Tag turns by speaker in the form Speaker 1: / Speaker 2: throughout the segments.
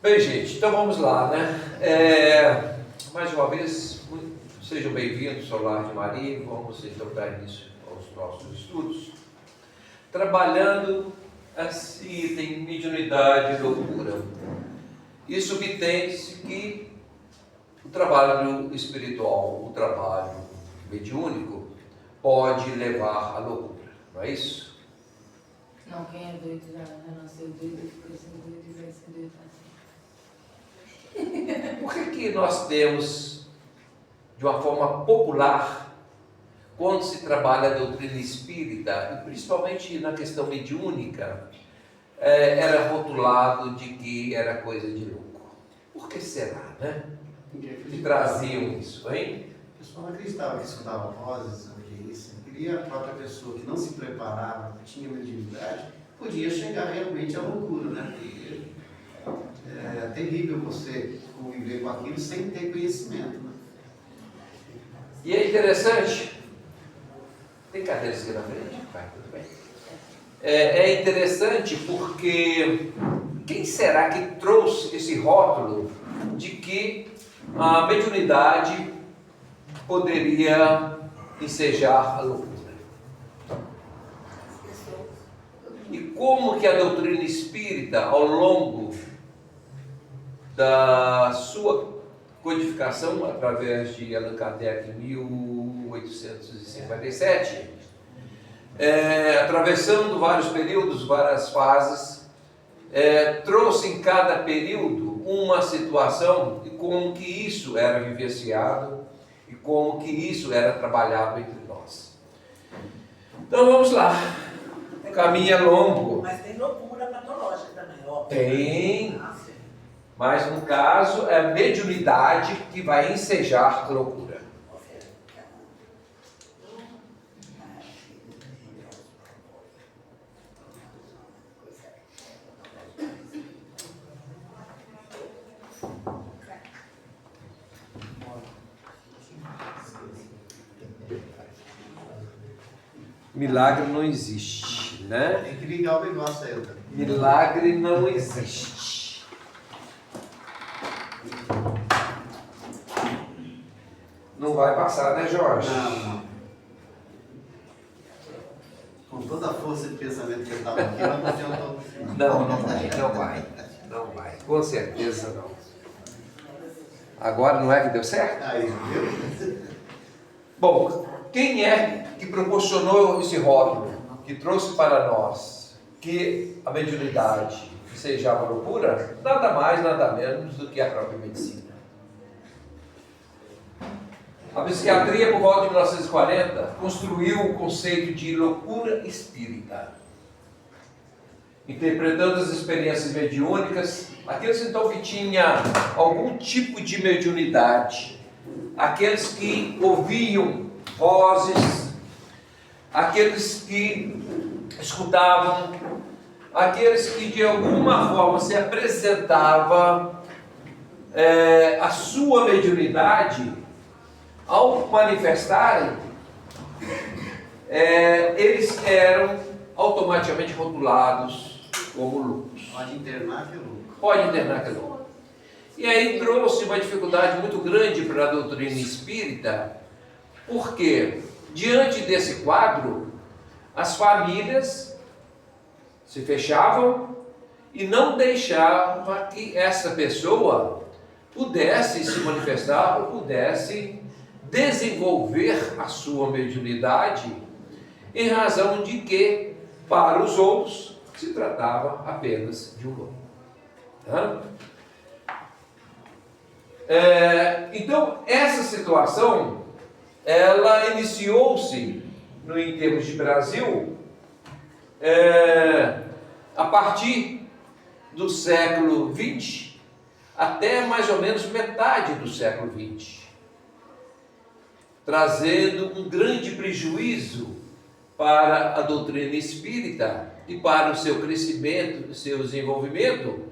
Speaker 1: Bem, gente, então vamos lá, né? Mais uma vez, sejam bem-vindos ao Lar de Maria. Vamos então dar início aos nossos estudos, trabalhando assim, tem mediunidade e loucura. E subtende-se que o trabalho espiritual, o trabalho mediúnico, pode levar à loucura, não é isso?
Speaker 2: Não, quem é doido já nasceu doido e ficou sem doido e vai ser doido assim.
Speaker 1: Por que nós temos, de uma forma popular, quando se trabalha a doutrina espírita, e principalmente na questão mediúnica, era rotulado de que era coisa de louco? Por que será, né? Que traziam isso, hein?
Speaker 3: O pessoal não acreditava que escutava vozes, o que é isso. Queria a própria pessoa que não se preparava, que tinha mediunidade, podia chegar realmente à loucura, né? Porque é terrível você conviver com aquilo sem ter conhecimento, né?
Speaker 1: E é interessante, tem cadeiras aqui na frente? Vai, tudo bem. É interessante porque quem será que trouxe esse rótulo de que a mediunidade poderia ensejar a loucura? E como que a doutrina espírita, ao longo da sua codificação, através de Allan Kardec em 1857, atravessando vários períodos, várias fases, trouxe em cada período uma situação e como que isso era vivenciado e como que isso era trabalhado entre nós. Então vamos lá. O caminho é longo.
Speaker 4: Mas tem loucura patológica também, óbvio.
Speaker 1: Tem, mas no caso é a mediunidade que vai ensejar loucura. Milagre não existe, né?
Speaker 3: Tem que ligar o negócio aí, tá?
Speaker 1: Milagre não existe. Não vai passar, né, Jorge?
Speaker 3: Não. Com toda a força de pensamento que eu estava aqui, eu não adiantou.
Speaker 1: Não vai. Com certeza não. Agora não é que deu certo?
Speaker 3: Aí, viu?
Speaker 1: Bom, quem é que proporcionou esse rótulo, que trouxe para nós que a mediunidade ensejava loucura? Nada mais, nada menos do que a própria medicina. A psiquiatria, por volta de 1940, construiu o conceito de loucura espírita, interpretando as experiências mediúnicas, aqueles então que tinham algum tipo de mediunidade, aqueles que ouviam vozes, aqueles que escutavam, aqueles que de alguma forma se apresentava a sua mediunidade, ao manifestarem, eles eram automaticamente rotulados como loucos.
Speaker 3: Pode internar que é louco.
Speaker 1: Pode internar que é louco. E aí trouxe uma dificuldade muito grande para a doutrina espírita, porque diante desse quadro, as famílias se fechavam e não deixavam que essa pessoa pudesse se manifestar ou pudesse desenvolver a sua mediunidade, em razão de que, para os outros, se tratava apenas de um louco. Tá? Então, essa situação, ela iniciou-se, em termos de Brasil, a partir do século XX, até mais ou menos metade do século XX, trazendo um grande prejuízo para a doutrina espírita e para o seu crescimento, o seu desenvolvimento.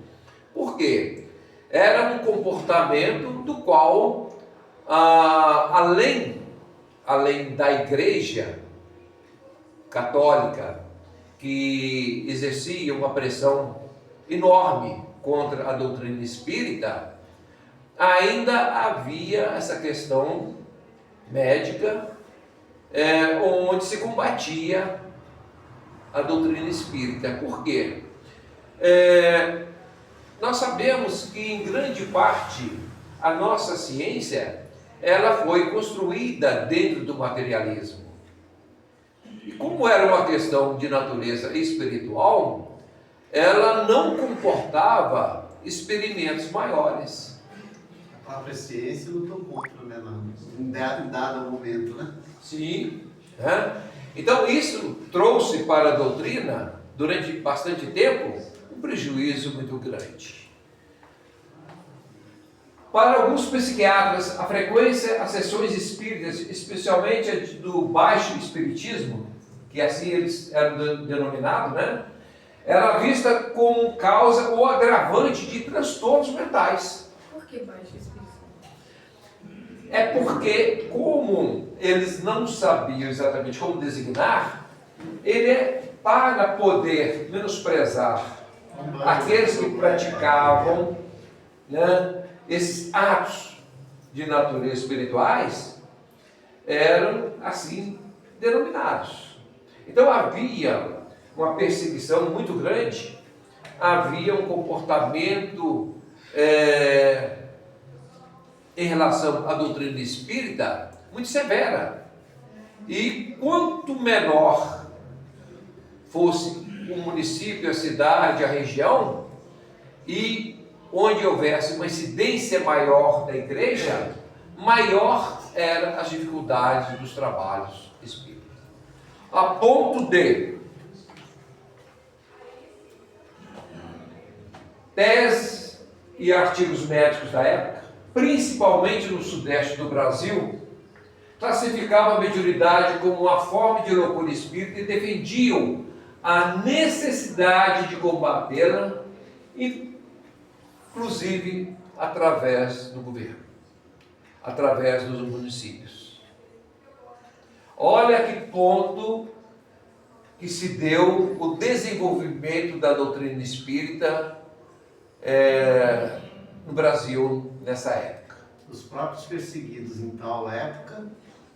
Speaker 1: Por quê? Era um comportamento do qual, além da Igreja Católica, que exercia uma pressão enorme contra a doutrina espírita, ainda havia essa questão médica, onde se combatia a doutrina espírita. Por quê? Nós sabemos que, em grande parte, a nossa ciência ela foi construída dentro do materialismo. E como era uma questão de natureza espiritual, ela não comportava experimentos maiores.
Speaker 3: A própria ciência lutou contra, né? Em dado momento, né?
Speaker 1: Sim. Né? Então isso trouxe para a doutrina, durante bastante tempo, um prejuízo muito grande. Para alguns psiquiatras, a frequência às sessões espíritas, especialmente a do baixo espiritismo, que assim eles eram denominados, né? Era vista como causa ou agravante de transtornos mentais.
Speaker 2: Por que baixo espírito?
Speaker 1: É porque, como eles não sabiam exatamente como designar, ele é para poder menosprezar aqueles que praticavam, né, esses atos de natureza espirituais, eram assim denominados. Então havia uma perseguição muito grande, havia um comportamento em relação à doutrina espírita muito severa. E quanto menor fosse o município, a cidade, a região, e onde houvesse uma incidência maior da igreja, maior eram as dificuldades dos trabalhos espíritas. A ponto de teses e artigos médicos da época, principalmente no sudeste do Brasil, classificavam a mediunidade como uma forma de loucura espírita e defendiam a necessidade de combatê-la, inclusive através do governo, através dos municípios. Olha que ponto que se deu o desenvolvimento da doutrina espírita no Brasil nessa época.
Speaker 3: Os próprios perseguidos em tal época,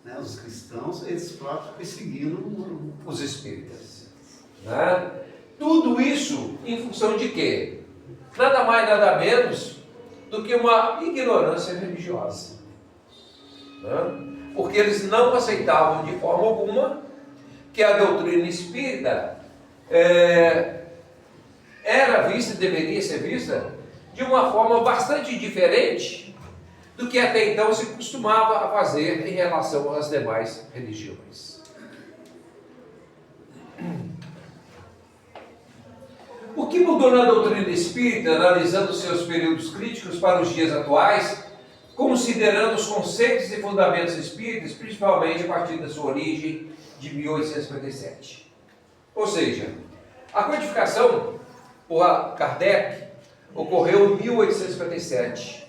Speaker 3: né, os cristãos, eles próprios perseguindo
Speaker 1: os espíritas. Né? Tudo isso em função de quê? Nada mais, nada menos do que uma ignorância religiosa. Né? Porque eles não aceitavam de forma alguma que a doutrina espírita era vista, deveria ser vista, de uma forma bastante diferente do que até então se costumava a fazer em relação às demais religiões. O que mudou na doutrina espírita, analisando seus períodos críticos para os dias atuais, considerando os conceitos e fundamentos espíritas, principalmente a partir da sua origem de 1857? Ou seja, a codificação por Kardec ocorreu em 1857,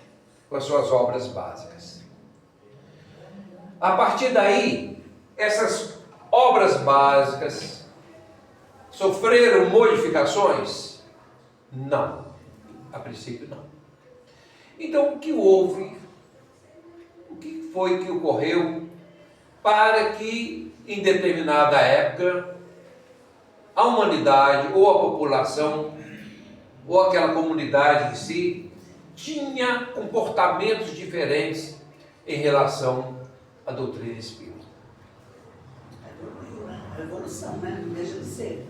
Speaker 1: com as suas obras básicas. A partir daí, essas obras básicas sofreram modificações? Não, a princípio não. Então, o que houve? O que foi que ocorreu para que, em determinada época, a humanidade ou a população ou aquela comunidade em si tinha comportamentos diferentes em relação à doutrina espírita?
Speaker 4: A evolução, né? Não deixa de ser.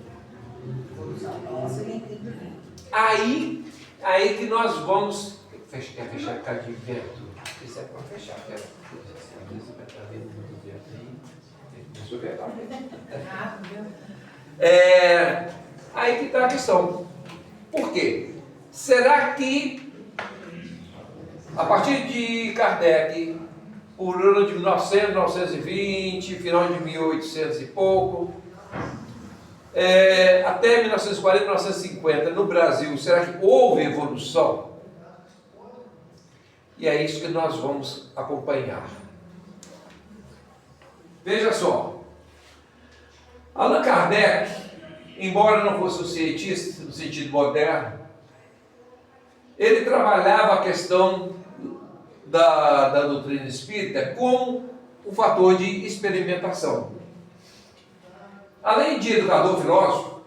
Speaker 4: A evolução nossa e
Speaker 1: Aí que nós vamos... Quer fechar a cara de vento? Isso é para fechar, quero. Às vezes vai estar vendo muito vento aí. Isso é verdade. Aí que está a questão. Por quê? Será que, a partir de Kardec, por ano de 1900, 1920, final de 1800 e pouco, até 1940, 1950, no Brasil, será que houve evolução? E é isso que nós vamos acompanhar. Veja só, Allan Kardec, embora não fosse um cientista no sentido moderno, ele trabalhava a questão da doutrina espírita como um fator de experimentação. Além de educador filósofo,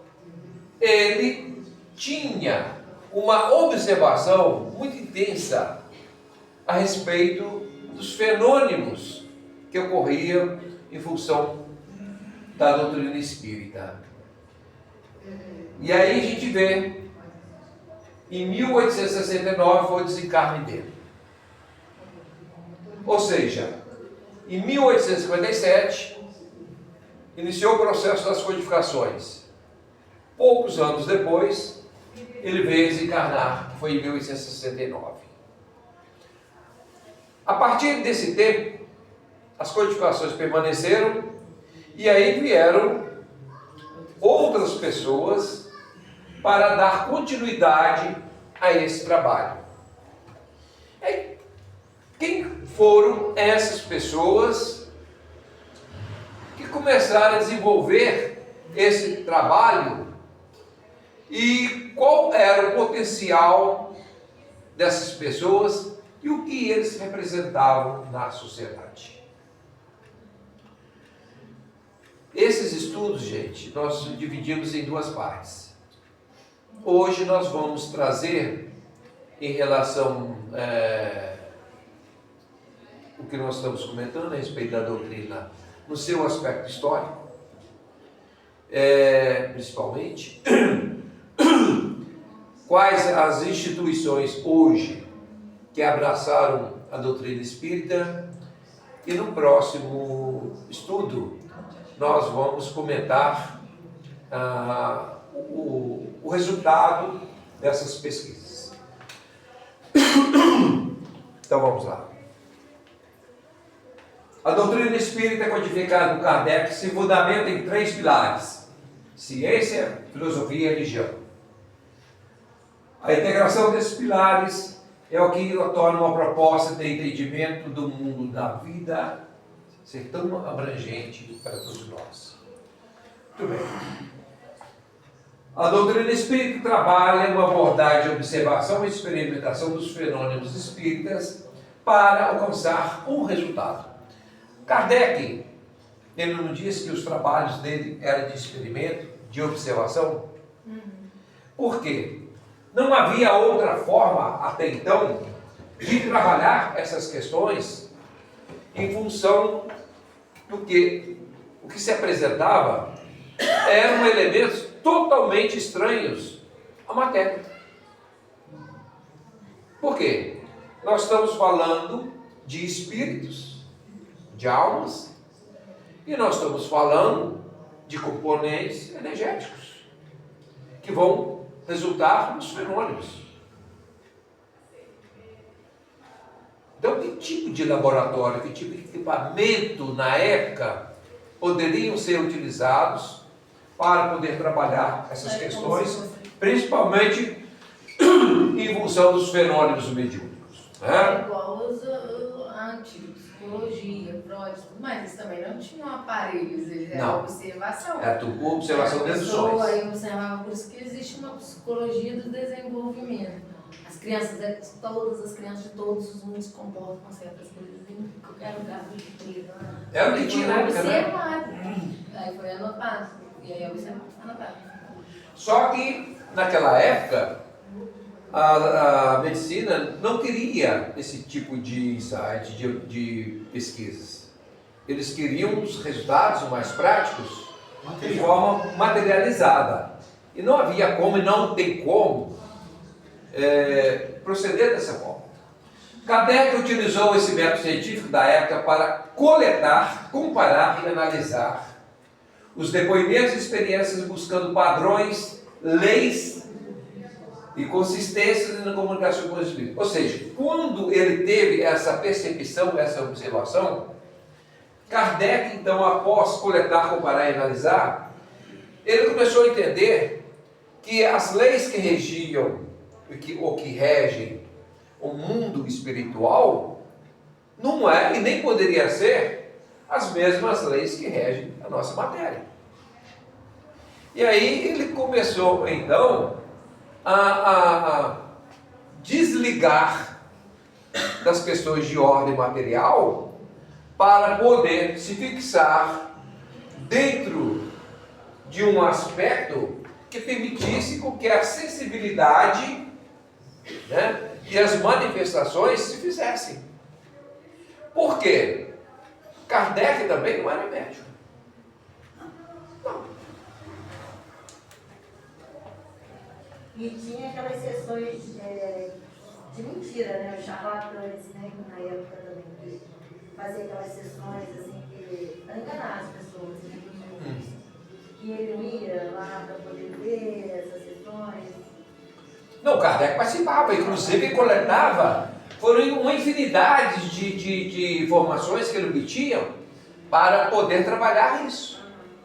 Speaker 1: ele tinha uma observação muito intensa a respeito dos fenômenos que ocorriam em função da doutrina espírita. E aí a gente vê, em 1869 foi o desencarne dele. Ou seja, em 1857, iniciou o processo das codificações. Poucos anos depois, ele veio desencarnar, que foi em 1869. A partir desse tempo, as codificações permaneceram e aí vieram outras pessoas para dar continuidade a esse trabalho. E quem foram essas pessoas que começaram a desenvolver esse trabalho e qual era o potencial dessas pessoas e o que eles representavam na sociedade? Esses estudos, gente, nós dividimos em duas partes. Hoje nós vamos trazer, em relação o que nós estamos comentando a respeito da doutrina, no seu aspecto histórico, principalmente, quais as instituições hoje que abraçaram a doutrina espírita, e no próximo estudo nós vamos comentar o resultado dessas pesquisas. Então vamos lá. A doutrina espírita codificada por Kardec se fundamenta em 3 pilares: ciência, filosofia e religião. A integração desses pilares é o que torna uma proposta de entendimento do mundo da vida ser tão abrangente para todos nós. Muito bem. A doutrina espírita trabalha uma abordagem de observação e experimentação dos fenômenos espíritas para alcançar um resultado. Kardec, ele não disse que os trabalhos dele eram de experimento, de observação? Por quê? Não havia outra forma, até então, de trabalhar essas questões em função do que o que se apresentava eram elementos totalmente estranhos à matéria. Por quê? Nós estamos falando de espíritos, de almas, e nós estamos falando de componentes energéticos que vão resultar nos fenômenos. Então, que tipo de laboratório, que tipo de equipamento na época poderiam ser utilizados para poder trabalhar essas questões, principalmente em função dos fenômenos mediúnicos?
Speaker 2: É igual os antigos, psicologia, Freud, tudo mais. Eles também não tinham aparelhos, eles eram observação.
Speaker 1: É tudo observação de deduções.
Speaker 2: Aí observava, por isso que existe uma psicologia do desenvolvimento. As crianças, todas as crianças de todos os mundos se comportam com certas coisas em qualquer lugar do planeta.
Speaker 1: Era o que tinha na época, né?
Speaker 2: Observado. Aí foi anotado. E aí observado, anotado.
Speaker 1: Só que, naquela época, a medicina não queria esse tipo de insight, de pesquisas. Eles queriam os resultados mais práticos de forma materializada. E não havia como, e não tem como, proceder dessa forma. Kardec utilizou esse método científico da época para coletar, comparar e analisar os depoimentos e experiências buscando padrões, leis e consistências na comunicação com os espíritos. Ou seja, quando ele teve essa percepção, essa observação, Kardec, então, após coletar, comparar e analisar, ele começou a entender que as leis que regiam, ou que regem o mundo espiritual, não é e nem poderia ser as mesmas leis que regem a nossa matéria. E aí ele começou, então, a desligar das questões de ordem material para poder se fixar dentro de um aspecto que permitisse com que a sensibilidade, né, e as manifestações se fizessem. Por quê? Kardec também não era médium. Não.
Speaker 5: E tinha aquelas sessões de mentira, né? Os charlatães, né? Na época também, que fazia aquelas sessões assim, para enganar as pessoas, né? Que ele não ia lá para poder ver essas sessões.
Speaker 1: Não, Kardec participava, inclusive coletava, foram uma infinidade de informações que ele obtinha para poder trabalhar isso,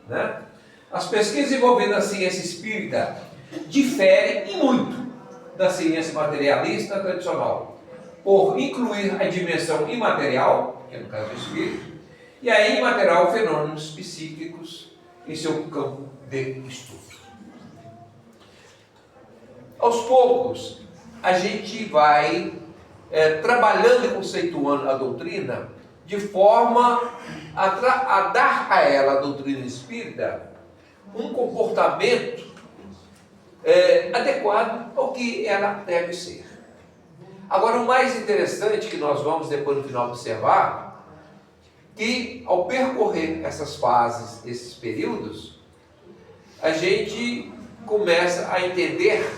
Speaker 1: né? As pesquisas envolvendo a ciência espírita diferem e muito da ciência materialista tradicional, por incluir a dimensão imaterial, que é no caso do espírito, e a imaterial, fenômenos psíquicos em seu campo de estudo. Aos poucos, a gente vai trabalhando e conceituando a doutrina de forma a dar a ela, a doutrina espírita, um comportamento adequado ao que ela deve ser. Agora, o mais interessante que nós vamos depois no final observar, que ao percorrer essas fases, esses períodos, a gente começa a entender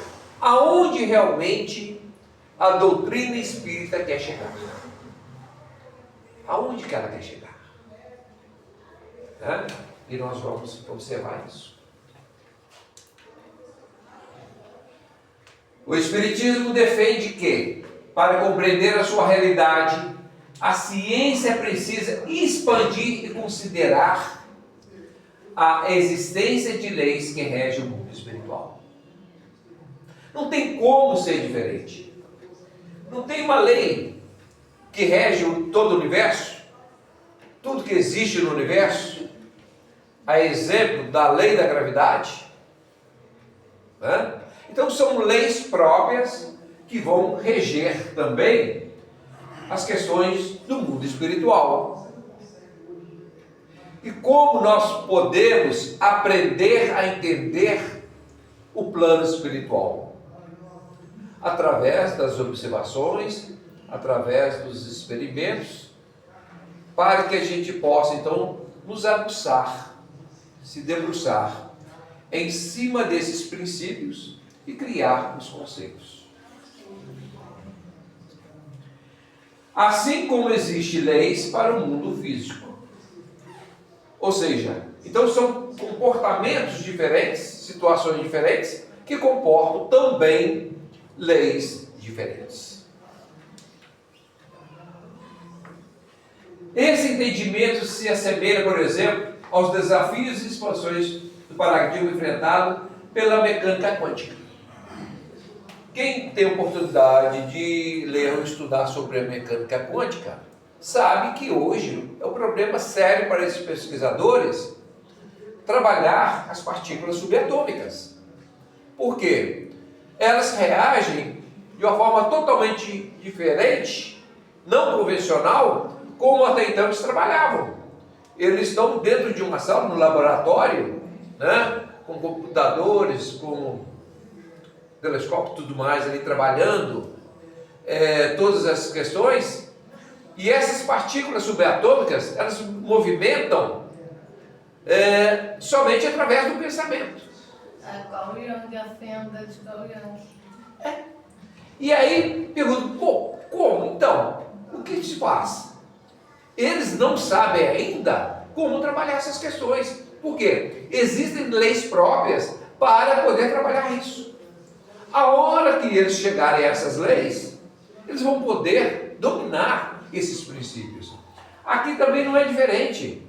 Speaker 1: aonde realmente a doutrina espírita quer chegar. Aonde que ela quer chegar? Né? E nós vamos observar isso. O Espiritismo defende que, para compreender a sua realidade, a ciência precisa expandir e considerar a existência de leis que regem o mundo espiritual. Não tem como ser diferente. Não tem uma lei que rege todo o universo, tudo que existe no universo, a exemplo da lei da gravidade, né? Então são leis próprias que vão reger também as questões do mundo espiritual. E como nós podemos aprender a entender o plano espiritual? Através das observações, através dos experimentos, para que a gente possa então nos aguçar, se debruçar em cima desses princípios e criar os conceitos. Assim como existem leis para o mundo físico. Ou seja, então são comportamentos diferentes, situações diferentes, que comportam também leis diferentes. Esse entendimento se assemelha, por exemplo, aos desafios e expansões do paradigma enfrentado pela mecânica quântica. Quem tem oportunidade de ler ou estudar sobre a mecânica quântica, sabe que hoje é um problema sério para esses pesquisadores trabalhar as partículas subatômicas. Por quê? Elas reagem de uma forma totalmente diferente, não convencional, como até então eles trabalhavam. Eles estão dentro de uma sala, no laboratório, né, com computadores, com telescópio e tudo mais ali trabalhando todas essas questões, e essas partículas subatômicas, elas se movimentam somente através do pensamento.
Speaker 2: A Carl Jung, a fenda de Carl Jung.
Speaker 1: E aí, pergunto, como então? O que se faz? Eles não sabem ainda como trabalhar essas questões. Por quê? Existem leis próprias para poder trabalhar isso. A hora que eles chegarem a essas leis, eles vão poder dominar esses princípios. Aqui também não é diferente.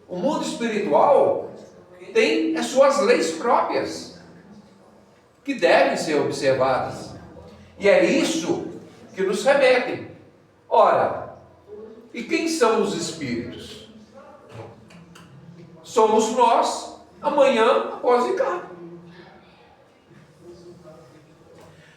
Speaker 1: O mundo espiritual tem as suas leis próprias, que devem ser observadas. E é isso que nos remete. Ora, e quem são os espíritos? Somos nós, amanhã após o encarno.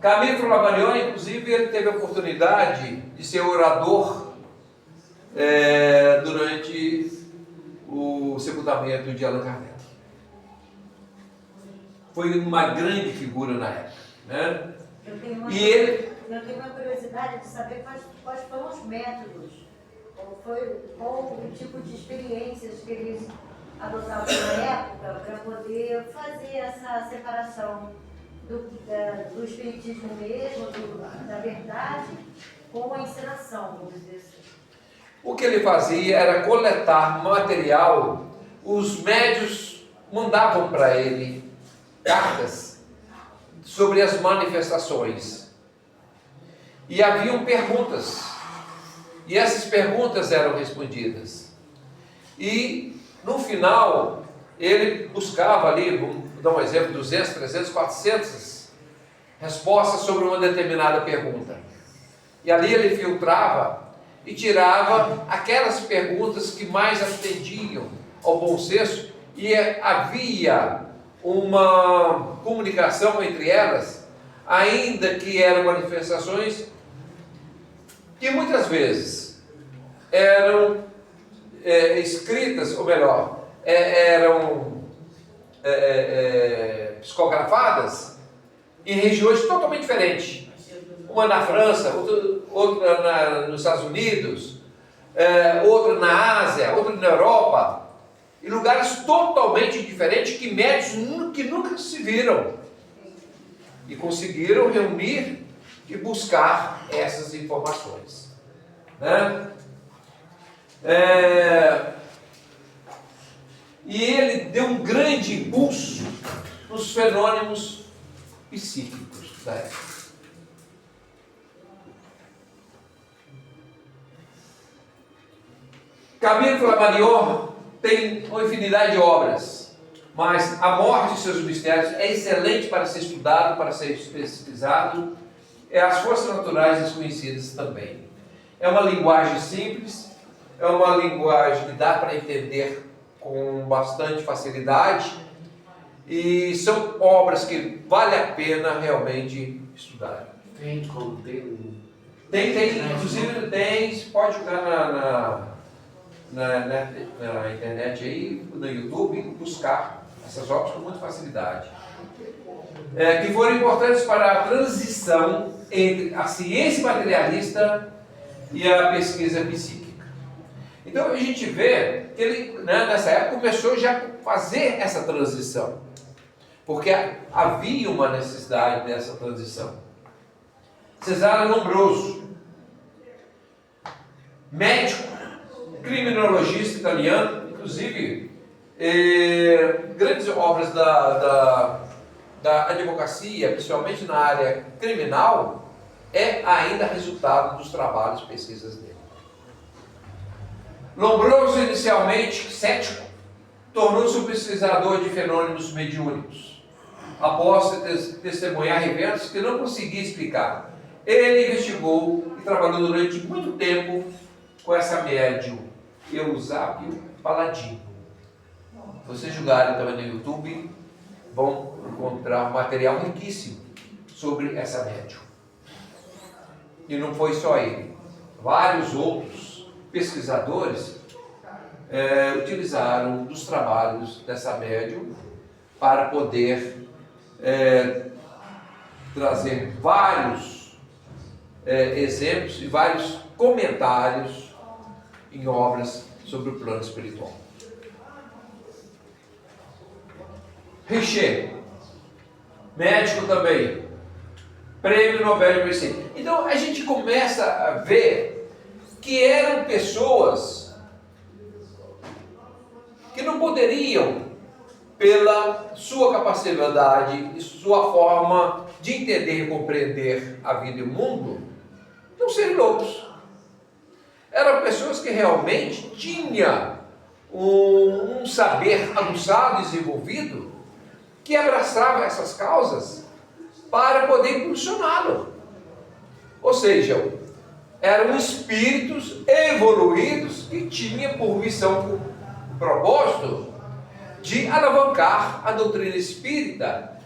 Speaker 1: Camille Flammarion, inclusive, ele teve a oportunidade de ser orador durante o sepultamento de Allan Kardec. Foi uma grande figura na época, né?
Speaker 5: Eu tenho uma,
Speaker 1: E ele...
Speaker 5: eu tenho uma curiosidade de saber quais foram os métodos, qual o tipo de experiências que eles adotavam na época para poder fazer essa separação do espiritismo mesmo, da verdade, com a encenação, vamos dizer assim.
Speaker 1: O que ele fazia era coletar material, os médios mandavam para ele cartas sobre as manifestações. E haviam perguntas. E essas perguntas eram respondidas. E no final, ele buscava ali, vamos dar um exemplo, 200, 300, 400 respostas sobre uma determinada pergunta. E ali ele filtrava e tirava aquelas perguntas que mais atendiam ao bom senso, e havia uma comunicação entre elas, ainda que eram manifestações que muitas vezes eram escritas, ou melhor, eram psicografadas em regiões totalmente diferentes. Uma na França, outra nos Estados Unidos, outra na Ásia, outra na Europa, em lugares totalmente diferentes, que médicos que nunca se viram, e conseguiram reunir e buscar essas informações, né? E ele deu um grande impulso nos fenômenos psíquicos da época. Camille Flammarion tem uma infinidade de obras, mas a morte de seus mistérios é excelente para ser estudado, para ser pesquisado. As forças naturais desconhecidas também. É uma linguagem simples, é uma linguagem que dá para entender com bastante facilidade, e são obras que vale a pena realmente estudar.
Speaker 3: Tem como ter
Speaker 1: Inclusive tem, você pode jogar na internet aí, no YouTube, buscar essas obras com muita facilidade. Que foram importantes para a transição entre a ciência materialista e a pesquisa psíquica. Então a gente vê que ele, nessa época, começou já a fazer essa transição, porque havia uma necessidade dessa transição. Cesare Lombroso, médico, criminologista italiano, inclusive grandes obras da advocacia, principalmente na área criminal, é ainda resultado dos trabalhos e pesquisas dele. Lombroso, inicialmente cético, tornou-se um pesquisador de fenômenos mediúnicos, após testemunhar eventos que não conseguia explicar. Ele investigou e trabalhou durante muito tempo com essa médium, Eusébio Paladino. Se vocês jogarem também no YouTube, vão encontrar um material riquíssimo sobre essa médium. E não foi só ele. Vários outros pesquisadores utilizaram dos trabalhos dessa médium para poder trazer vários exemplos e vários comentários em obras sobre o plano espiritual. Richer, médico também, Prêmio Nobel de Medicina. Então a gente começa a ver que eram pessoas que não poderiam, pela sua capacidade e sua forma de entender e compreender a vida e o mundo, não serem loucos. Eram pessoas que realmente tinham um saber aguçado, desenvolvido, que abraçava essas causas para poder impulsioná-lo. Ou seja, eram espíritos evoluídos que tinham por missão, por propósito, de alavancar a doutrina espírita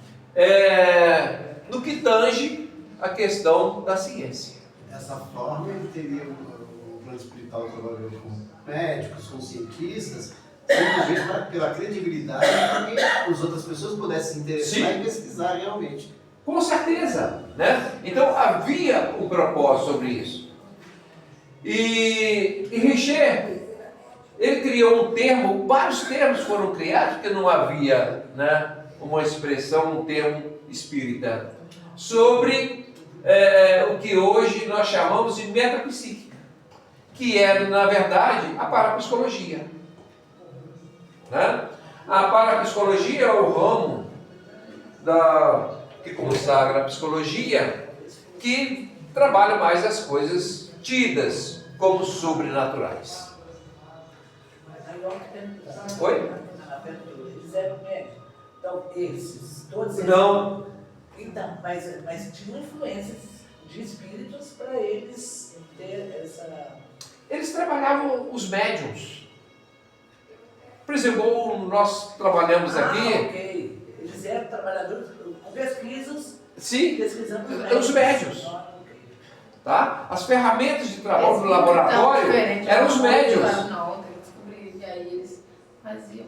Speaker 1: no que tange a questão da ciência.
Speaker 3: Dessa forma, ele teria o plano espiritual trabalhou com médicos, com cientistas, simplesmente pela credibilidade, para que as outras pessoas pudessem se interessar
Speaker 1: Sim.
Speaker 3: e pesquisar realmente.
Speaker 1: Com certeza, né? Então havia um propósito sobre isso. E Richer, ele criou um termo, vários termos foram criados, porque não havia, né, uma expressão, um termo espírita, sobre o que hoje nós chamamos de metapsíquica, que é, na verdade, a parapsicologia. Né? A parapsicologia é o ramo que consagra a psicologia, que trabalha mais as coisas tidas como sobrenaturais. Oi?
Speaker 4: Eles eram médicos. Então, todos eles.
Speaker 1: Não,
Speaker 4: Então, mas tinham influências de espíritos para eles ter essa.
Speaker 1: eles trabalhavam os médiums. Por exemplo, nós trabalhamos aqui,
Speaker 4: Ok. Eles eram trabalhadores com pesquisas,
Speaker 1: sim,
Speaker 4: pesquisando
Speaker 1: os médiums.
Speaker 4: Ok.
Speaker 1: Tá? As ferramentas de trabalho no
Speaker 2: Então,
Speaker 1: laboratório
Speaker 2: diferente,
Speaker 1: eram os médiums.
Speaker 2: Não, tem que descobrir, e aí eles faziam.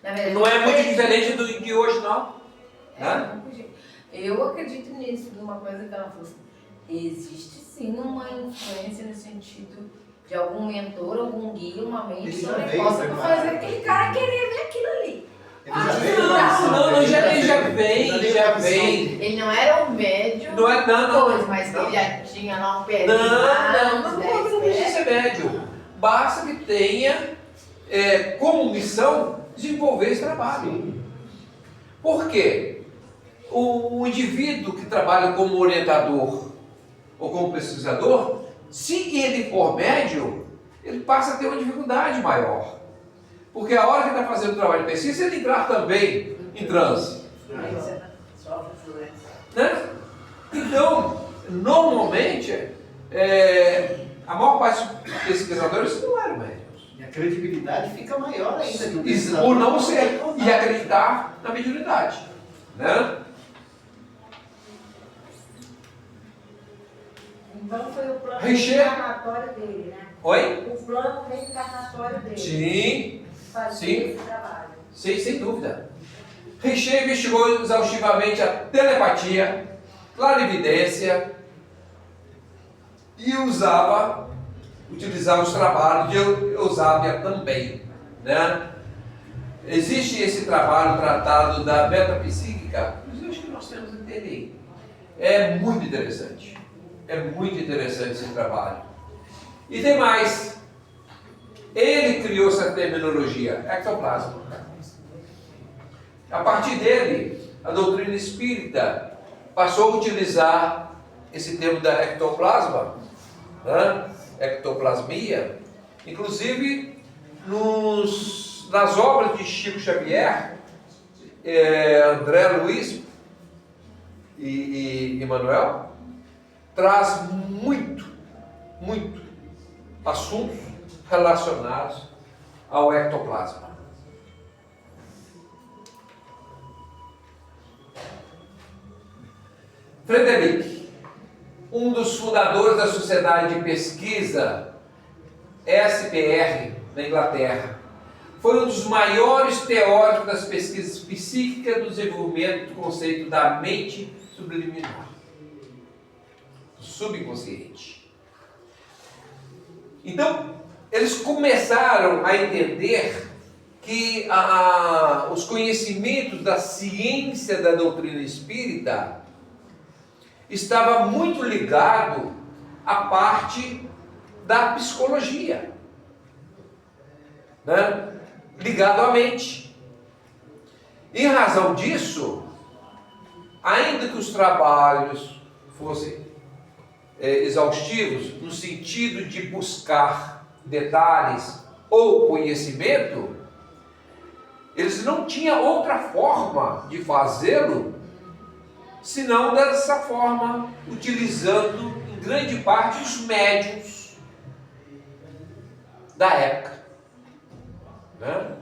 Speaker 2: Na verdade,
Speaker 1: Não é muito
Speaker 2: eles-
Speaker 1: diferente de hoje, não.
Speaker 2: É,
Speaker 1: Né?
Speaker 2: não podia. Eu acredito nisso, numa coisa que ela falou assim, existe sim uma influência no sentido de algum mentor, algum guia, uma mente
Speaker 3: Ele já
Speaker 2: sobre
Speaker 3: veio
Speaker 2: coisa para
Speaker 3: preparado.
Speaker 2: fazer aquele cara querer ver aquilo ali.
Speaker 3: Ele já veio
Speaker 1: Não, já vem.
Speaker 2: Ele não era um médium,
Speaker 1: Não é, não.
Speaker 2: coisa, mas
Speaker 1: não.
Speaker 2: ele já tinha lá um pé
Speaker 1: Não precisa ser médium. Basta que tenha como missão desenvolver esse trabalho. Por quê? O indivíduo que trabalha como orientador ou como pesquisador, se ele for médium, ele passa a ter uma dificuldade maior. Porque a hora que está fazendo o trabalho de pesquisa, ele entrar também em transe.
Speaker 4: Sofre influência.
Speaker 1: Né? Então, normalmente, a maior parte dos pesquisadores não eram médiums.
Speaker 3: E a credibilidade fica maior ainda. que o
Speaker 1: Por
Speaker 3: pesquisador
Speaker 1: não ser
Speaker 3: consegue contar.
Speaker 1: e acreditar na mediunidade. Né?
Speaker 5: Então foi o plano
Speaker 1: Richer.
Speaker 5: reencarnatório dele, né?
Speaker 1: Oi?
Speaker 5: O plano reencarnatório dele.
Speaker 1: Sim,
Speaker 5: Fazer
Speaker 1: sim.
Speaker 5: esse trabalho.
Speaker 1: sem dúvida. Richer investigou exaustivamente a telepatia, clarividência e utilizava os trabalhos de Eusébia também. Né? Existe esse trabalho tratado da metapsíquica, mas eu acho que nós temos que entender. É muito interessante. É muito interessante esse trabalho. E tem mais. Ele criou essa terminologia, ectoplasma. A partir dele, a doutrina espírita passou a utilizar esse termo da ectoplasma, né? Ectoplasmia, inclusive nas obras de Chico Xavier, André Luiz e Emmanuel, traz muito assuntos relacionados ao ectoplasma. Frederic, um dos fundadores da Sociedade de Pesquisa SPR na Inglaterra, foi um dos maiores teóricos das pesquisas psíquicas do desenvolvimento do conceito da mente subliminar, subconsciente. Então, eles começaram a entender que os conhecimentos da ciência da doutrina espírita estava muito ligado à parte da psicologia, né? Ligado à mente. Em razão disso, ainda que os trabalhos fossem exaustivos, no sentido de buscar detalhes ou conhecimento, eles não tinham outra forma de fazê-lo senão dessa forma, utilizando em grande parte os médiuns da época. Né?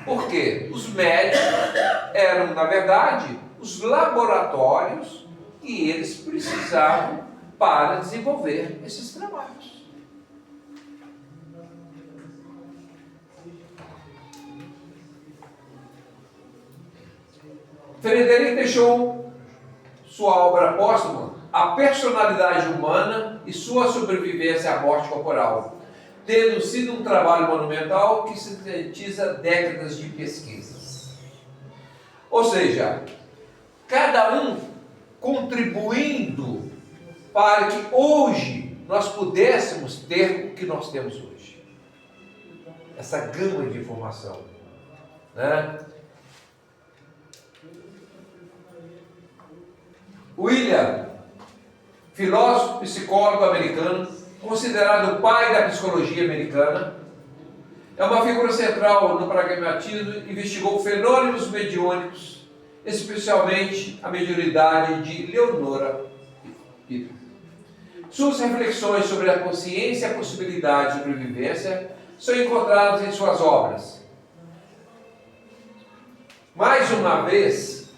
Speaker 1: Por quê? Os médiuns eram, na verdade, os laboratórios que eles precisavam para desenvolver esses trabalhos. Frederic deixou sua obra póstuma, A Personalidade Humana e Sua Sobrevivência à Morte Corporal, tendo sido um trabalho monumental que sintetiza décadas de pesquisas. Ou seja, cada um contribuindo para que hoje nós pudéssemos ter o que nós temos hoje. Essa gama de informação, né? William, filósofo, psicólogo americano, considerado o pai da psicologia americana, é uma figura central no pragmatismo, investigou fenômenos mediúnicos, especialmente a mediunidade de Leonora Peter. Suas reflexões sobre a consciência e a possibilidade de sobrevivência são encontradas em suas obras. Mais uma vez,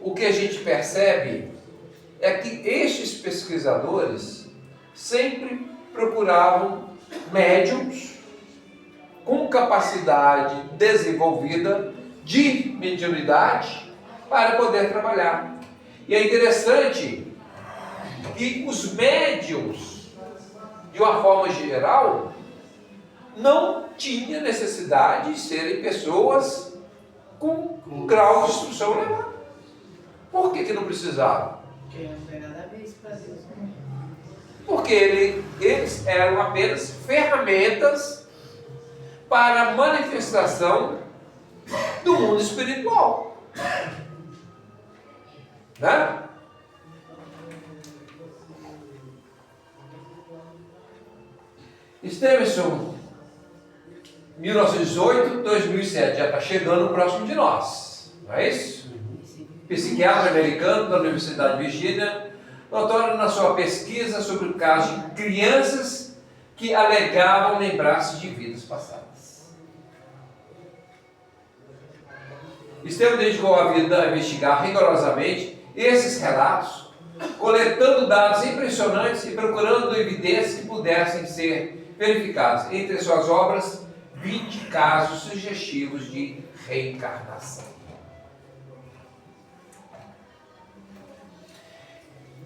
Speaker 1: o que a gente percebe é que estes pesquisadores sempre procuravam médiums com capacidade desenvolvida de mediunidade para poder trabalhar. E é interessante que os médiums, de uma forma geral, não tinham necessidade de serem pessoas com um grau de instrução elevado. Por que não precisava?
Speaker 4: Porque não tem nada a ver isso para Deus, né?
Speaker 1: Porque eles eram apenas ferramentas para a manifestação do mundo espiritual. Né? Stevenson, 1918, 2007, já está chegando próximo de nós, não é isso? Psiquiatra americano da Universidade de Virgínia, notório na sua pesquisa sobre o caso de crianças que alegavam lembrar-se de vidas passadas. Estevam dedicou a vida a investigar rigorosamente esses relatos, coletando dados impressionantes e procurando evidências que pudessem ser verificadas. Entre suas obras, 20 casos sugestivos de reencarnação.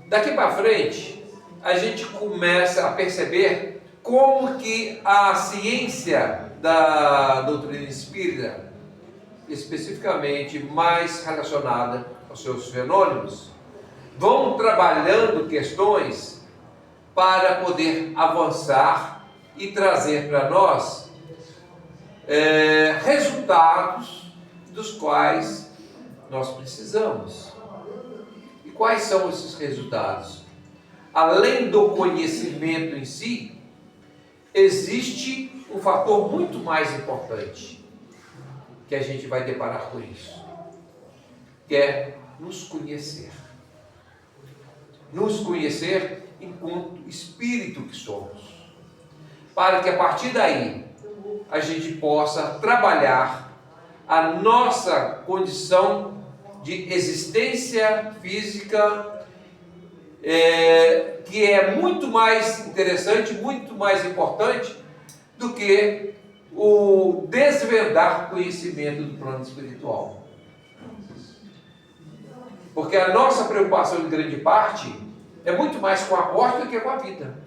Speaker 1: Daqui para frente, a gente começa a perceber como que a ciência da doutrina espírita, especificamente mais relacionada aos seus fenômenos, vão trabalhando questões para poder avançar e trazer para nós resultados dos quais nós precisamos. E quais são esses resultados? Além do conhecimento em si, existe um fator muito mais importante que a gente vai deparar com isso, que é nos conhecer. Nos conhecer enquanto espírito que somos, para que a partir daí a gente possa trabalhar a nossa condição de existência física, que é muito mais interessante, muito mais importante do que o desvendar conhecimento do plano espiritual. Porque a nossa preocupação em grande parte é muito mais com a morte do que com a vida.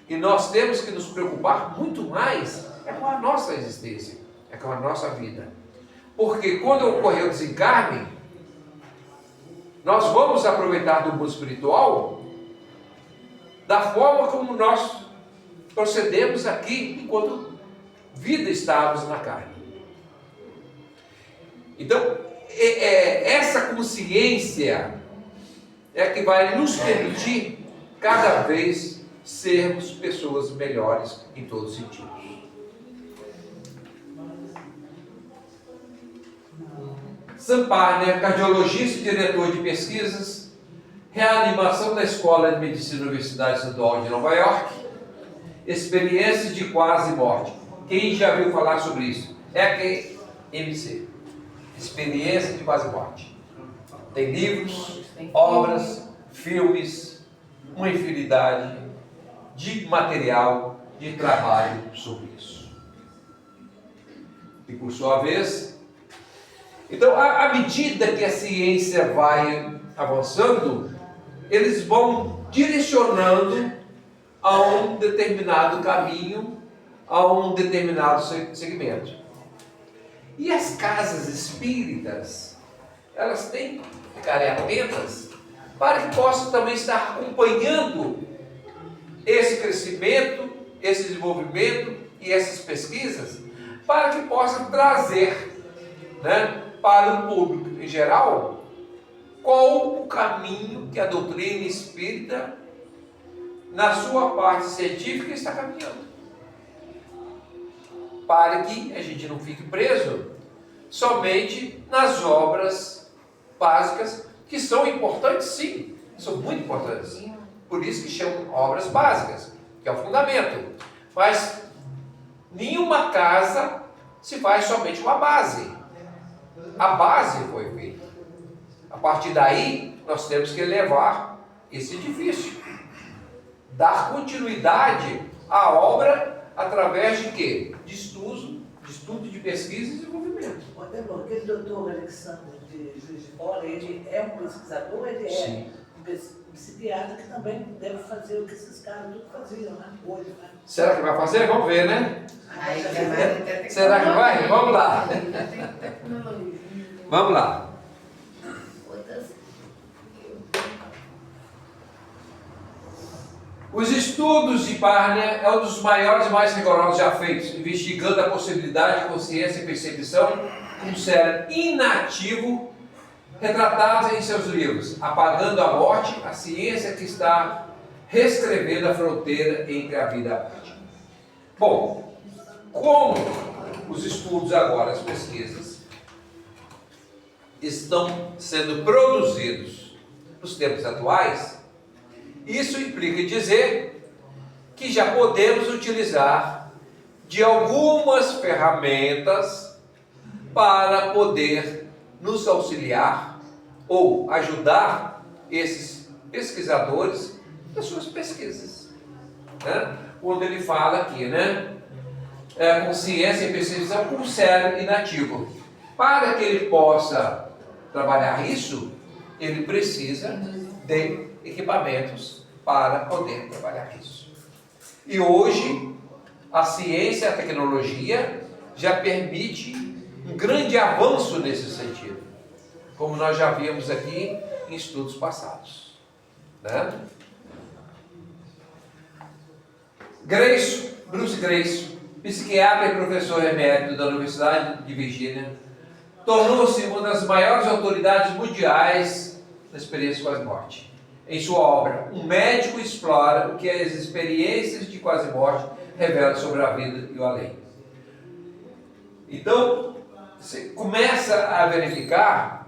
Speaker 1: E nós temos que nos preocupar muito mais com a nossa existência, com a nossa vida. Porque quando ocorrer o desencarne, nós vamos aproveitar do mundo espiritual da forma como nós procedemos aqui enquanto vida estávamos na carne. Então, essa consciência é que vai nos permitir cada vez sermos pessoas melhores em todos os sentidos. Sam Parner, cardiologista e diretor de pesquisas, reanimação da Escola de Medicina da Universidade Estadual de Nova York, experiências de quase morte. Quem já viu falar sobre isso? EQMC, experiência de quase morte. Tem livros,
Speaker 2: Tem
Speaker 1: obras, filmes, uma infinidade de material, de trabalho sobre isso. E por sua vez, então, à medida que a ciência vai avançando, eles vão direcionando a um determinado caminho, a um determinado segmento. E as casas espíritas, elas têm que ficar atentas para que possam também estar acompanhando esse crescimento, esse desenvolvimento e essas pesquisas, para que possam trazer, né, para o público em geral qual o caminho que a doutrina espírita, na sua parte científica, está caminhando. Para que a gente não fique preso somente nas obras básicas, que são importantes sim, são muito importantes. Por isso que chamam obras básicas, que é o fundamento. Mas nenhuma casa se faz somente uma base. A base foi feita. A partir daí, nós temos que elevar esse edifício. Dar continuidade à obra através de quê? De estudo, de pesquisa e desenvolvimento.
Speaker 4: Aquele doutor Alexandre de Juiz de Fora, ele é um pesquisador, ele
Speaker 1: Sim.
Speaker 4: é um psiquiatra que também deve fazer o que esses caras tudo faziam, né? Hoje, né?
Speaker 1: Será que vai fazer? Vamos ver, né?
Speaker 2: Aí tem
Speaker 1: Será que vai? Vamos lá.
Speaker 2: Tem tecnologia.
Speaker 1: Vamos lá.
Speaker 2: Outras.
Speaker 1: Os estudos de Barnea é um dos maiores e mais rigorosos já feitos, investigando a possibilidade de consciência e percepção com um cérebro inativo, retratados em seus livros, Apagando a Morte, a ciência que está reescrevendo a fronteira entre a vida e a morte. Bom, como os estudos agora, as pesquisas, estão sendo produzidos nos tempos atuais, isso implica dizer que já podemos utilizar de algumas ferramentas para poder nos auxiliar ou ajudar esses pesquisadores nas suas pesquisas. Né? Quando ele fala aqui, né? Consciência e percepção com o cérebro inativo. Para que ele possa trabalhar isso, ele precisa de equipamentos para poder trabalhar isso. E hoje, a ciência e a tecnologia já permite um grande avanço nesse sentido, como nós já vimos aqui em estudos passados. Né? Bruce Grayson, psiquiatra e professor emérito da Universidade de Virgínia, tornou-se uma das maiores autoridades mundiais na experiência quase-morte. Em sua obra, um médico explora o que as experiências de quase-morte revelam sobre a vida e o além. Então, você começa a verificar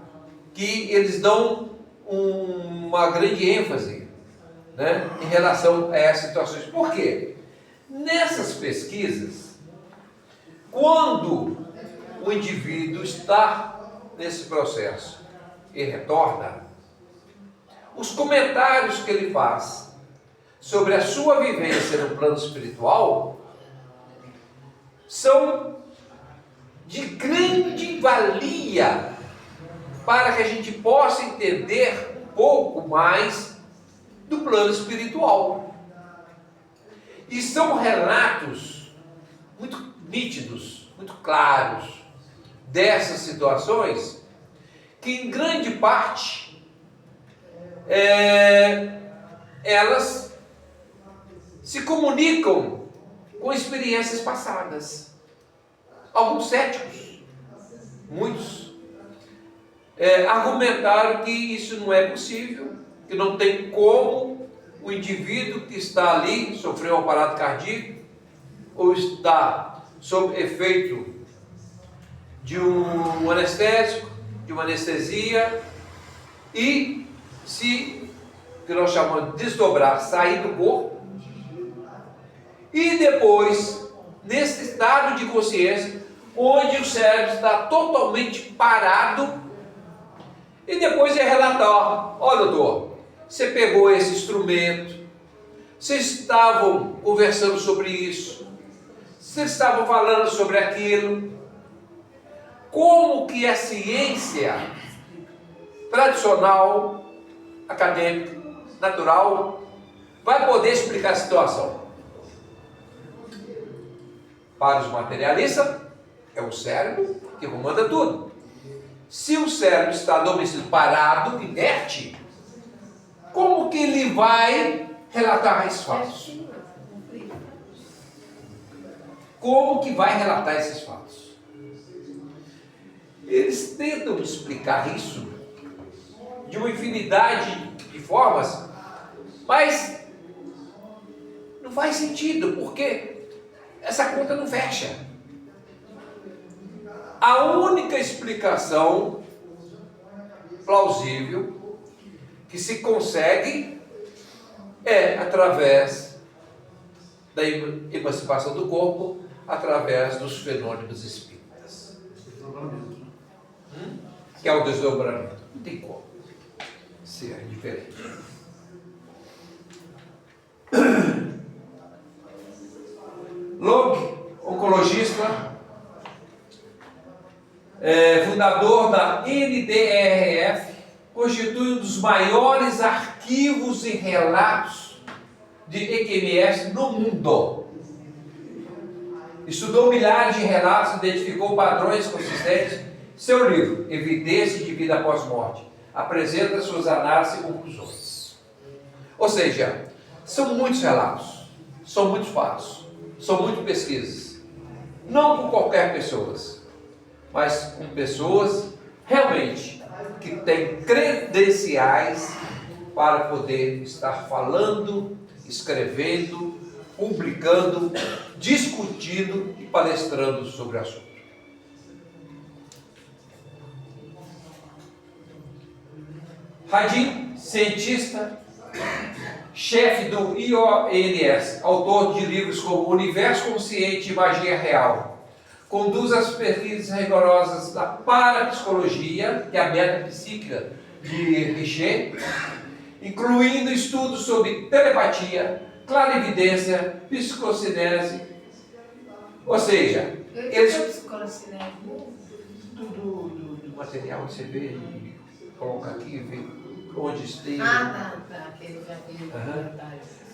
Speaker 1: que eles dão uma grande ênfase, né, em relação a essas situações. Por quê? Nessas pesquisas, quando o indivíduo está nesse processo e retorna, os comentários que ele faz sobre a sua vivência no plano espiritual são de grande valia para que a gente possa entender um pouco mais do plano espiritual. E são relatos muito nítidos, muito claros dessas situações que em grande parte elas se comunicam com experiências passadas. Alguns céticos, muitos, argumentaram que isso não é possível, que não tem como o indivíduo que está ali sofreu um aparato cardíaco ou está sob efeito de um anestésico, de uma anestesia, e se, que nós chamamos de desdobrar, sair do corpo, e depois, nesse estado de consciência, onde o cérebro está totalmente parado, E depois ia relatar: olha, doutor, você pegou esse instrumento, vocês estavam conversando sobre isso, vocês estavam falando sobre aquilo. Como que a ciência tradicional, acadêmica, natural, vai poder explicar a situação? Para os materialistas, é o cérebro que comanda tudo. Se o cérebro está adormecido, parado, inerte, como que ele vai relatar esses fatos? Como que vai relatar esses fatos? Eles tentam explicar isso de uma infinidade de formas, mas não faz sentido, porque essa conta não fecha. A única explicação plausível que se consegue é através da emancipação do corpo, através dos fenômenos espíritas. Que é o desdobramento. Não tem como ser diferente. Logue, oncologista, fundador da NDRF, constitui um dos maiores arquivos e relatos de EQMS no mundo. Estudou milhares de relatos, identificou padrões consistentes. Seu livro, Evidência de Vida Após Morte, apresenta suas análises e conclusões. Ou seja, são muitos relatos, são muitos fatos, são muitas pesquisas. Não com qualquer pessoa, mas com pessoas realmente que têm credenciais para poder estar falando, escrevendo, publicando, discutindo e palestrando sobre o assunto. Hadin, cientista, chefe do IONS, autor de livros como Universo Consciente e Magia Real, conduz as pesquisas rigorosas da parapsicologia, que é a metapsíquica de Richer, incluindo estudos sobre telepatia, clarividência, psicocinese, ou seja, eles... do material que você vê, coloca aqui, vê onde esteja.
Speaker 2: Tá. Aquele já vi.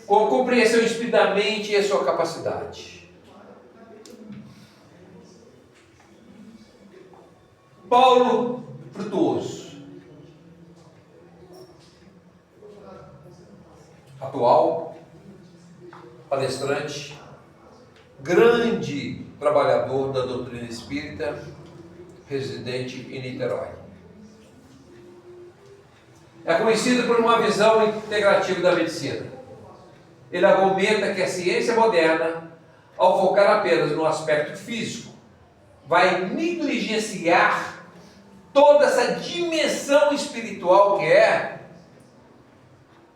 Speaker 1: Com compreensão espidamente e a sua capacidade. Paulo Frutuoso, atual palestrante, grande trabalhador da doutrina espírita, residente em Niterói. É conhecido por uma visão integrativa da medicina. Ele argumenta que a ciência moderna, ao focar apenas no aspecto físico, vai negligenciar toda essa dimensão espiritual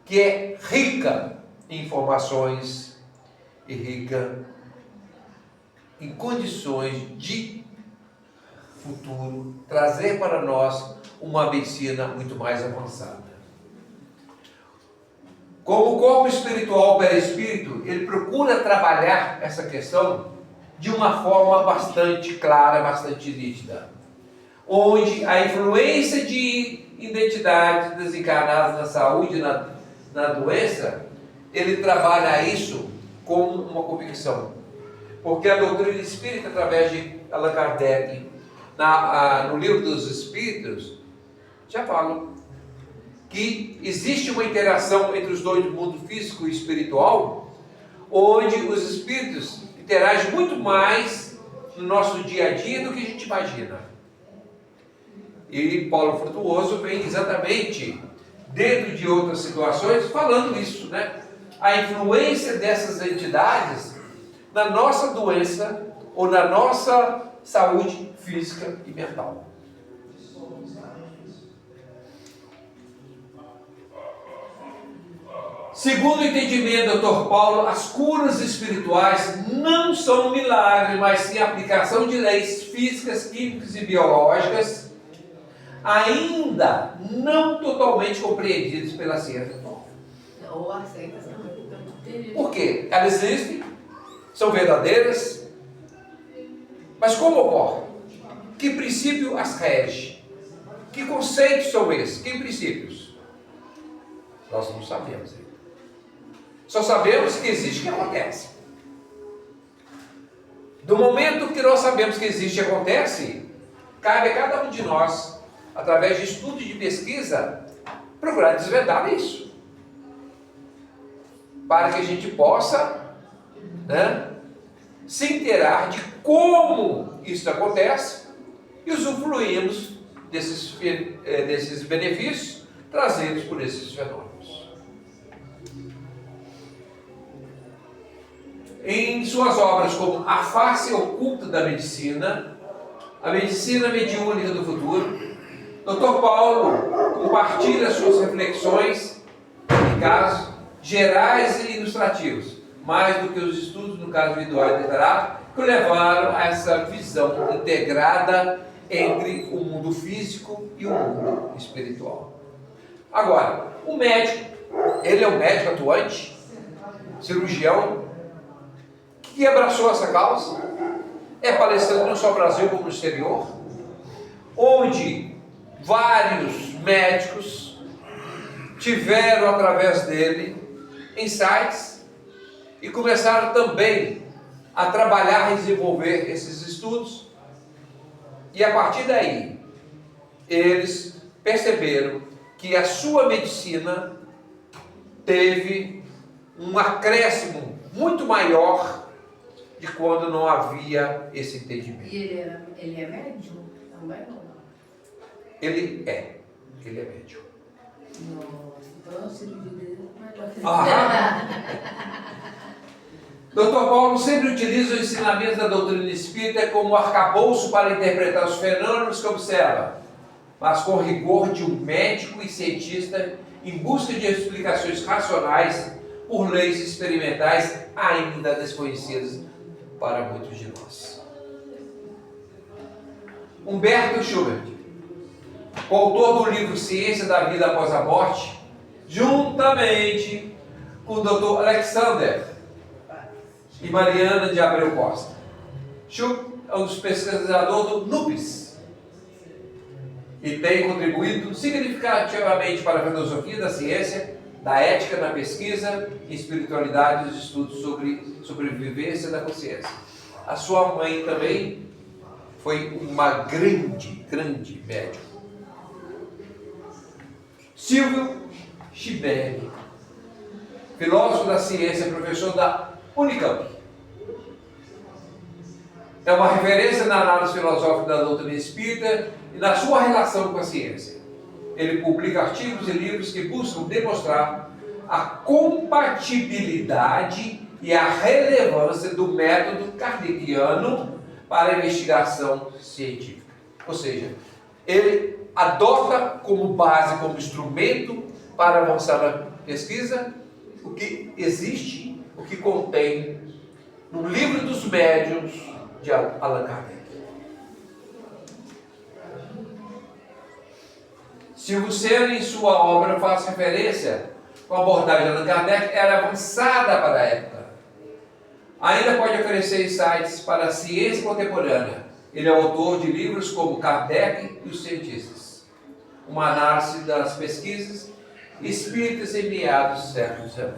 Speaker 1: que é rica em informações e rica em condições de futuro, trazer para nós uma medicina muito mais avançada. Como o corpo espiritual perispírito, ele procura trabalhar essa questão de uma forma bastante clara, bastante nítida, onde a influência de identidades desencarnadas na saúde e na doença, ele trabalha isso como uma convicção. Porque a doutrina espírita, através de Allan Kardec, no livro dos Espíritos, já falam que existe uma interação entre os dois, mundo físico e espiritual, onde os espíritos interagem muito mais no nosso dia a dia do que a gente imagina. E Paulo Frutuoso vem exatamente dentro de outras situações falando isso, né? A influência dessas entidades na nossa doença ou na nossa saúde física e mental. Segundo o entendimento do Dr. Paulo, as curas espirituais não são milagres, mas sim a aplicação de leis físicas, químicas e biológicas ainda não totalmente compreendidas pela ciência atual.
Speaker 2: Ou aceitas também, porque eu não entendi.
Speaker 1: Por quê? Elas existem, são verdadeiras, mas como ocorre? Que princípio as rege? Que conceitos são esses? Que princípios? Nós não sabemos ainda. Só sabemos que existe e que acontece. Do momento que nós sabemos que existe e acontece, cabe a cada um de nós, através de estudo e de pesquisa, procurar desvendar isso. Para que a gente possa, né, se inteirar de como isso acontece e usufruirmos desses benefícios trazidos por esses fenômenos. Em suas obras como A Face Oculta da Medicina, A Medicina Mediúnica do Futuro, Dr. Paulo compartilha suas reflexões em casos gerais e ilustrativos, mais do que os estudos no caso individual e literário, que o levaram a essa visão integrada entre o mundo físico e o mundo espiritual. Agora, o médico, ele é um médico atuante, cirurgião, que abraçou essa causa, é palestrante não só no Brasil como no exterior, onde vários médicos tiveram através dele insights e começaram também a trabalhar e desenvolver esses estudos, e a partir daí eles perceberam que a sua medicina teve um acréscimo muito maior de quando não havia esse entendimento.
Speaker 2: E ele é médium também?
Speaker 1: Ele é médium.
Speaker 2: Nossa, então a cirurgia dele é melhor que
Speaker 1: Dr. Paulo sempre utiliza os ensinamentos da doutrina espírita como arcabouço para interpretar os fenômenos que observa, mas com rigor de um médico e cientista em busca de explicações racionais por leis experimentais ainda desconhecidas para muitos de nós. Humberto Schubert, autor do livro Ciência da Vida Após a Morte, juntamente com o Dr. Alexander e Mariana de Abreu Costa. Schubert é um dos pesquisadores do NUPES e tem contribuído significativamente para a filosofia da ciência, da ética na pesquisa e espiritualidade dos estudos sobre sobrevivência da consciência. A sua mãe também foi uma grande médium. Silvio Schiberi, filósofo da ciência, professor da Unicamp. É uma referência na análise filosófica da doutrina espírita e na sua relação com a ciência. Ele publica artigos e livros que buscam demonstrar a compatibilidade e a relevância do método kardeciano para a investigação científica. Ou seja, ele adota como base, como instrumento para avançar na pesquisa, o que existe, o que contém no Livro dos Médiuns de Allan Kardec. Silvio Sena, em sua obra, faz referência com a abordagem de Allan Kardec, era avançada para a época. Ainda pode oferecer insights para a ciência contemporânea. Ele é autor de livros como Kardec e os Cientistas, uma análise das pesquisas espíritas em meados do século XIX.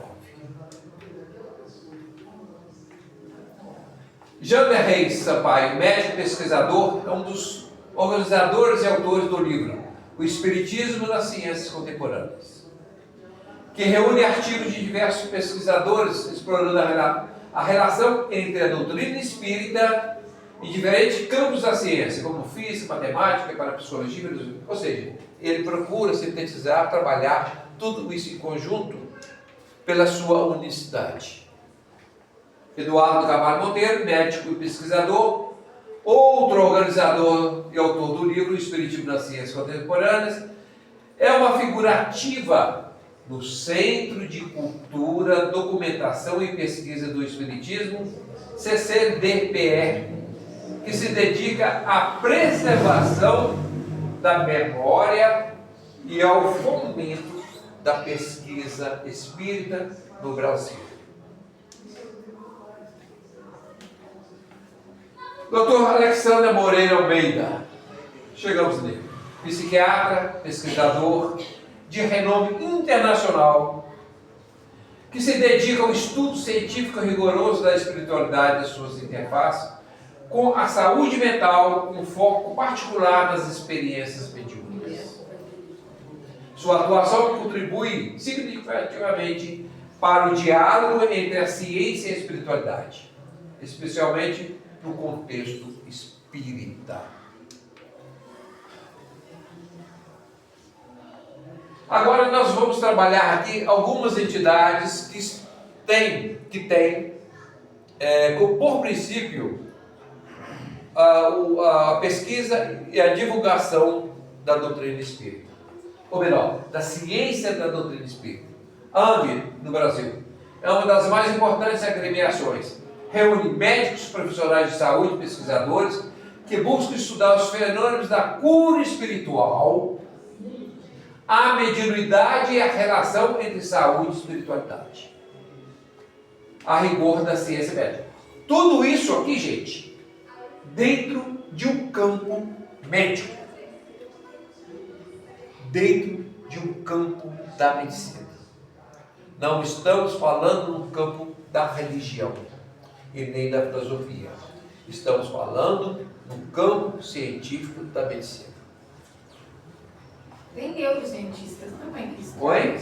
Speaker 1: Jander Reis Sampaio, médico pesquisador, é um dos organizadores e autores do livro O Espiritismo nas Ciências Contemporâneas, que reúne artigos de diversos pesquisadores explorando a relação entre a doutrina espírita e diferentes campos da ciência, como física, matemática, parapsicologia, ou seja, ele procura sintetizar, trabalhar tudo isso em conjunto pela sua unicidade. Eduardo Carvalho Monteiro, médico e pesquisador, outro organizador e autor do livro O Espiritismo nas Ciências Contemporâneas, é uma figura ativa no Centro de Cultura, Documentação e Pesquisa do Espiritismo, CCDPR, que se dedica à preservação da memória e ao fomento da pesquisa espírita no Brasil. Dr. Alexandre Moreira Almeida, chegamos nele, psiquiatra, pesquisador de renome internacional, que se dedica ao estudo científico rigoroso da espiritualidade e de suas interfaces com a saúde mental, com foco particular nas experiências mediúnicas. Sua atuação contribui significativamente para o diálogo entre a ciência e a espiritualidade, especialmente no contexto espírita. Agora nós vamos trabalhar aqui algumas entidades que têm por princípio a pesquisa e a divulgação da doutrina espírita, ou melhor, da ciência da doutrina espírita. A ANV, no Brasil, é uma das mais importantes agremiações. Reúne médicos, profissionais de saúde, pesquisadores, que buscam estudar os fenômenos da cura espiritual, a mediunidade e a relação entre saúde e espiritualidade, a rigor da ciência médica. Tudo isso aqui, gente, dentro de um campo médico, dentro de um campo da medicina. Não estamos falando no campo da religião e nem da filosofia. Estamos falando no campo científico da medicina.
Speaker 2: Tem neurocientistas também.
Speaker 1: Oi?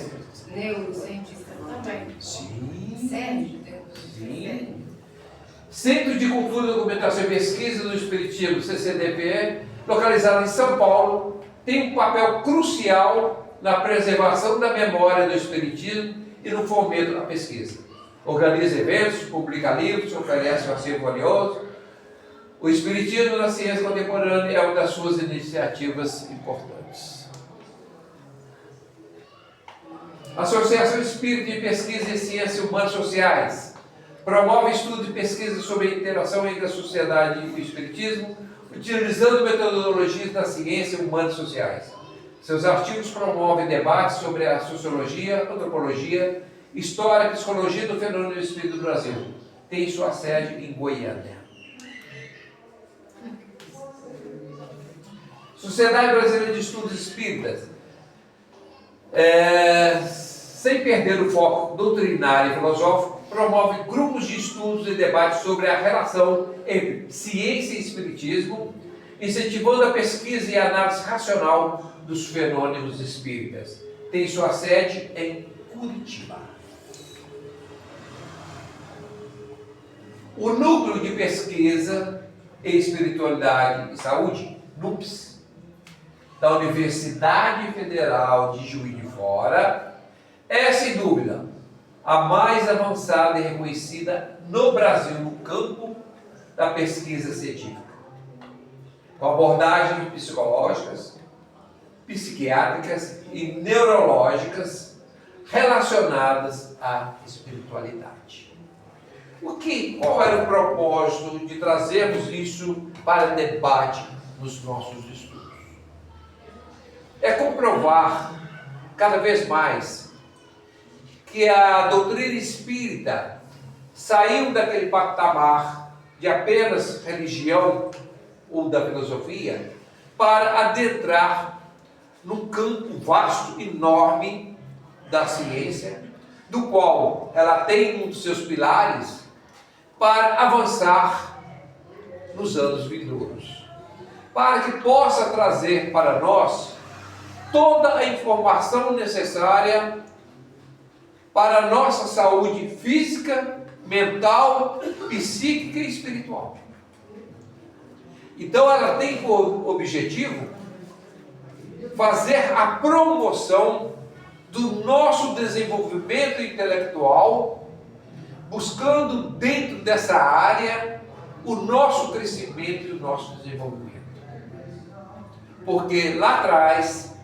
Speaker 2: Neurocientistas também.
Speaker 1: Sim.
Speaker 2: Sério?
Speaker 1: Sim. Centro de Cultura, Documentação e Pesquisa do Espiritismo, CCDPE, localizado em São Paulo, tem um papel crucial na preservação da memória do Espiritismo e no fomento da pesquisa. Organiza eventos, publica livros, oferece um acervo valioso. O Espiritismo na ciência contemporânea é uma das suas iniciativas importantes. Associação Espírita de Pesquisa em Ciências Humanas Sociais promove estudo e pesquisa sobre a interação entre a sociedade e o Espiritismo, utilizando metodologias da ciência humanas sociais. Seus artigos promovem debates sobre a sociologia, antropologia, história e psicologia do fenômeno espírita do Brasil. Tem sua sede em Goiânia. Sociedade Brasileira de Estudos Espíritas. Sem perder o foco doutrinário e filosófico, promove grupos de estudos e debates sobre a relação entre ciência e espiritismo, incentivando a pesquisa e a análise racional dos fenômenos espíritas. Tem sua sede em Curitiba. O Núcleo de Pesquisa em Espiritualidade e Saúde, NUPES, da Universidade Federal de Juiz de Fora, é, sem dúvida, a mais avançada e reconhecida no Brasil no campo da pesquisa científica, com abordagens psicológicas, psiquiátricas e neurológicas relacionadas à espiritualidade. Qual era o propósito de trazermos isso para debate nos nossos estudos? É comprovar cada vez mais que a doutrina espírita saiu daquele patamar de apenas religião ou da filosofia para adentrar num campo vasto, enorme da ciência, do qual ela tem um dos seus pilares para avançar nos anos vindouros, para que possa trazer para nós toda a informação necessária para a nossa saúde física, mental, psíquica e espiritual. Então ela tem por objetivo fazer a promoção do nosso desenvolvimento intelectual, buscando dentro dessa área o nosso crescimento e o nosso desenvolvimento. Porque lá atrás,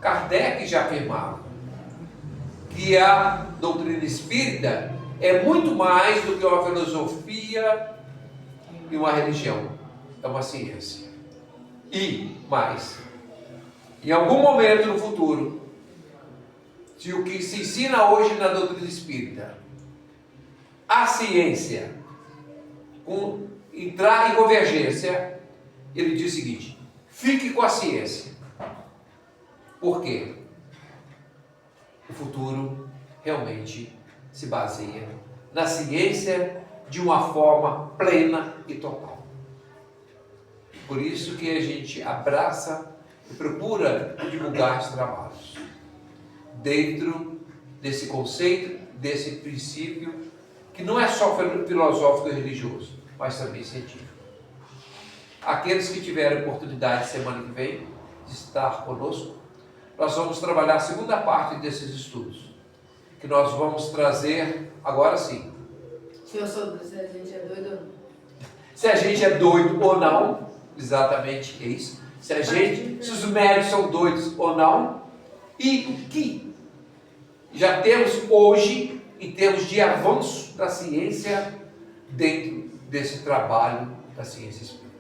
Speaker 1: Kardec já afirmava que a doutrina espírita é muito mais do que uma filosofia e uma religião. É uma ciência. E mais, em algum momento no futuro, se o que se ensina hoje na doutrina espírita, a ciência, entrar em convergência, ele diz o seguinte: fique com a ciência. Por quê? O futuro realmente se baseia na ciência de uma forma plena e total. Por isso que a gente abraça e procura divulgar os trabalhos dentro desse conceito, desse princípio, que não é só filosófico e religioso, mas também científico. Aqueles que tiverem oportunidade semana que vem de estar conosco, nós vamos trabalhar a segunda parte desses estudos, que nós vamos trazer agora sim.
Speaker 2: Senhor Sodré, se a gente é doido ou não?
Speaker 1: Se a gente é doido ou não, exatamente é isso. Se os médicos são doidos ou não, e o que já temos hoje em termos de avanço da ciência dentro desse trabalho da ciência espírita.